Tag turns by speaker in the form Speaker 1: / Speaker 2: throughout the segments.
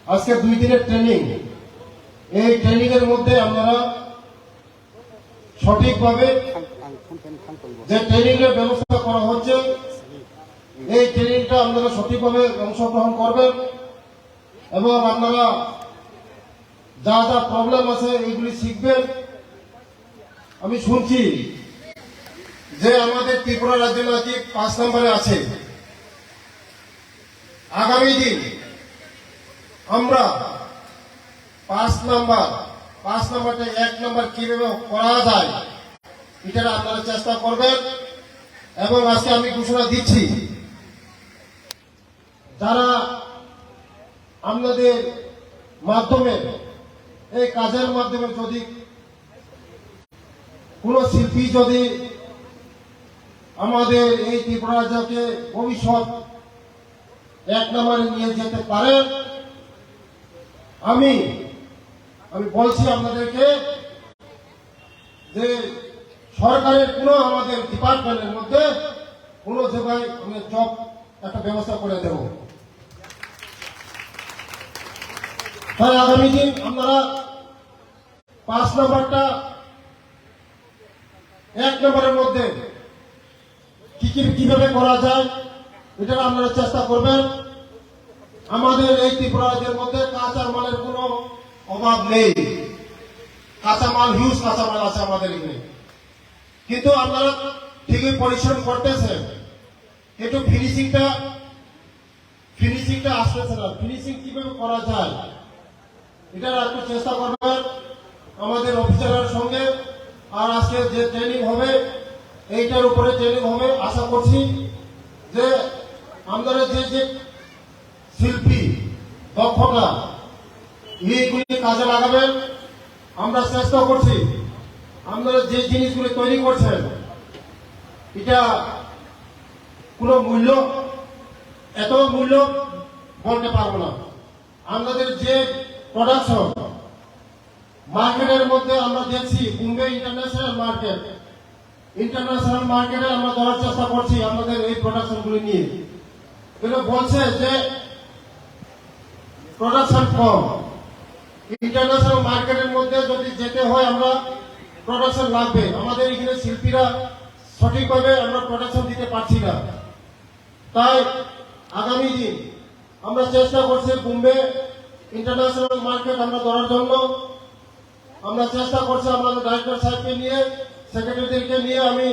Speaker 1: আজকে 2 দিনের ট্রেনিং। এই ট্রেনিং এর মধ্যে আপনারা সঠিকভাবে যে ট্রেনিং এর ব্যবস্থা করা হচ্ছে এই ট্রেনিংটা আপনারা সঠিকভাবে অংশগ্রহণ করবেন এবং আপনারা যা যা প্রবলেম আছে এইগুলি শিখবেন। আমি শুনছি যে আমাদের ত্রিপুরা রাজ্য নাকি 5 নম্বরে আছে। আগামী দিন আমরা 5 নাম্বারটা 1 নাম্বার কিভাবে করা যায় এটা আপনারা চেষ্টা করবেন। এবং আজকে আমি ঘোষণা দিচ্ছি, যারা আপনাদের মাধ্যমে এই কাজের মাধ্যমে যদি কোন শিল্পী যদি আমাদের এই ত্রিপুরা রাজ্যকে ভবিষ্যৎ 1 নম্বরে নিয়ে যেতে পারেন, আমি বলছি আপনাদেরকে যে সরকারের কোন আমাদের ডিপার্টমেন্টের মধ্যে কোন জায়গায় আমি জব একটা ব্যবস্থা করে দেব। তাই আগামী দিন আপনারা 5 নম্বরটা 1 নম্বরের মধ্যে কিভাবে করা যায় এটা আপনারা চেষ্টা করবেন। আমাদের এই ত্রিপুরা রাজ্যের মধ্যে কাঁচা মালের কোনো অভাব নেই। কাঁচামাল, হিউজ কাঁচামাল আছে আমাদের এখানে, কিন্তু আপনারা ঠিকই পরিশ্রম করতেছেন, কিন্তু ফিনিশিংটা আসতেছে না। ফিনিশিং কিভাবে করা যায় এটা একটু চেষ্টা করবেন আমাদের অফিসারের সঙ্গে। আর আজকে যে ট্রেনিং হবে এইটার উপরে ট্রেনিং হবে। আশা করছি যে আপনারা যে শিল্পী দক্ষতা এইগুলি কাজে লাগাবেন। আমরা চেষ্টা করছি আপনারা যে জিনিসগুলি তৈরি করছেন এটা কোনো মূল্য, এত মূল্য বলতে পারবো না। আমাদের যে প্রোডাকশন মার্কেটের মধ্যে আমরা দেখছি বোম্বে ইন্টারন্যাশনাল মার্কেটে আমরা দেওয়ার চেষ্টা করছি আমাদের এই প্রোডাকশনগুলি নিয়ে। কিন্তু বলছে যে প্রোডাকশন কম। ইন্টারন্যাশনাল মার্কেটের মধ্যে যদি যেতে হয় আমরা প্রোডাকশন লাগবে। আমাদের এখানে শিল্পীরা সঠিকভাবে আমরা প্রোডাকশন দিতে পারছি না। তাই আগামী দিন আমরা চেষ্টা করছি বোম্বে ইন্টারন্যাশনাল মার্কেট আমরা ধরার জন্য। আমরা চেষ্টা করছি আমাদের ডাইরেক্টর সাহেবকে নিয়ে, সেক্রেটারিদেরকে নিয়ে, আমি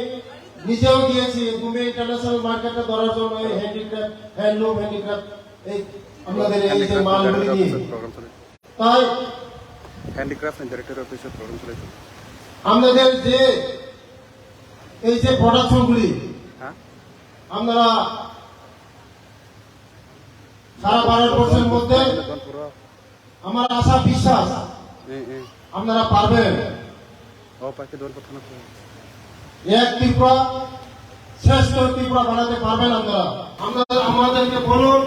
Speaker 1: নিজেও গিয়েছি বোম্বে ইন্টারন্যাশনাল মার্কেটে ধরার জন্য। এই হ্যান্ডিক্রাফট, হ্যান্ডলুম হ্যান্ডিক্রাফট এই আমাদের এই যে মালগুলি নিয়ে। তাই
Speaker 2: হ্যান্ডিক্রাফট ডাইরেক্টর অফিসের প্রোগ্রাম চলেছে।
Speaker 1: আমাদের যে এই যে প্রোডাকশনগুলি আমরা সারা ভারতবর্ষের মধ্যে আমার আশা বিশ্বাস আপনারা পারবেন। এক ত্রিপুরা শ্রেষ্ঠ ত্রিপুরা বানাতে পারবেন আপনারা। আমাদেরকে বলুন,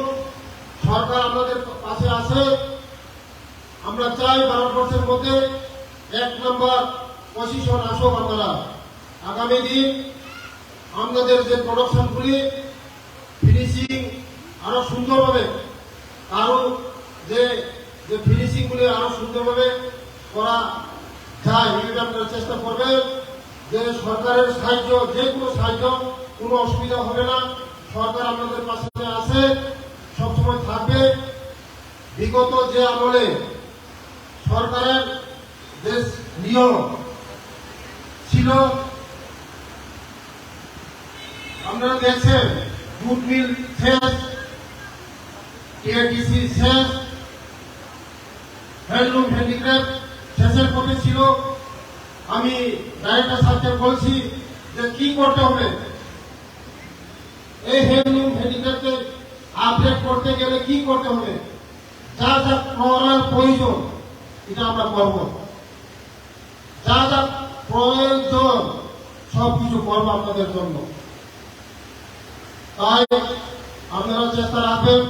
Speaker 1: সরকার আমাদের পাশে আছে। আমরা চাই ভারতবর্ষের মধ্যে 1 নম্বর পজিশন আসুক। আপনারা আগামী দিন আমাদের যে প্রোডাকশনগুলি ফিনিশিং আরো সুন্দরভাবে, আরো যে ফিনিশিং গুলি আরো সুন্দরভাবে করা যায় এটা আপনারা চেষ্টা করবেন। যে সরকারের সাহায্য, যে কোনো সাহায্য, কোনো অসুবিধা হবে না। সরকার আপনাদের পাশে আছে, সবসময় থাকবে। বিগত যে আমলে সরকারের যে নিয়ম ছিল আপনারা দেখছেন, জুট মিল শেষ, টিআরটিসি শেষ, হ্যান্ডলুম হ্যান্ডিক্রাফট শেষের পথে ছিল। আমি ডাইরেক্টর সাহেবকে বলছি যে কি করতে হবে, এই হ্যান্ডলুম হ্যান্ডিক্রাফটকে আপডেট করতে গেলে কি করতে হবে, যা যা করার প্রয়োজন এটা আমরা করব। যা যা প্রয়োজন সবকিছু করবো আপনাদের জন্য। তাই আপনারা চেষ্টা রাখবেন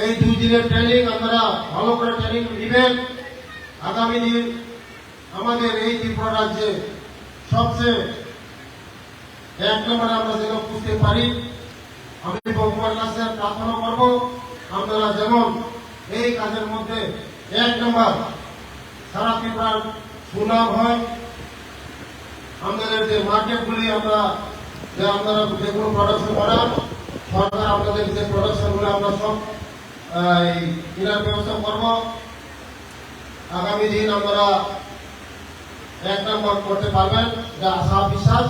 Speaker 1: এই 2 দিনের ট্রেনিং আপনারা ভালো করে ট্রেনিং নেবেন। আগামী দিন আমাদের এই ত্রিপুরা রাজ্যে সবচেয়ে 1 নম্বরে আমরা যেন বুঝতে পারি। আমি ভগবানের কাছে প্রার্থনা করব আপনারা যেমন এই কাজের মধ্যে 1 নম্বর সারা ত্রিপুরার সুনাম হয়। আমাদের যে মার্কেটগুলি আপনারা যে কোনো প্রোডাকশন করান, সরকার আপনাদের যে প্রোডাকশনগুলো আমরা সব কেনার ব্যবস্থা করব। আগামী দিন আপনারা 1 নম্বর করতে পারবেন, যা আশা বিশ্বাস।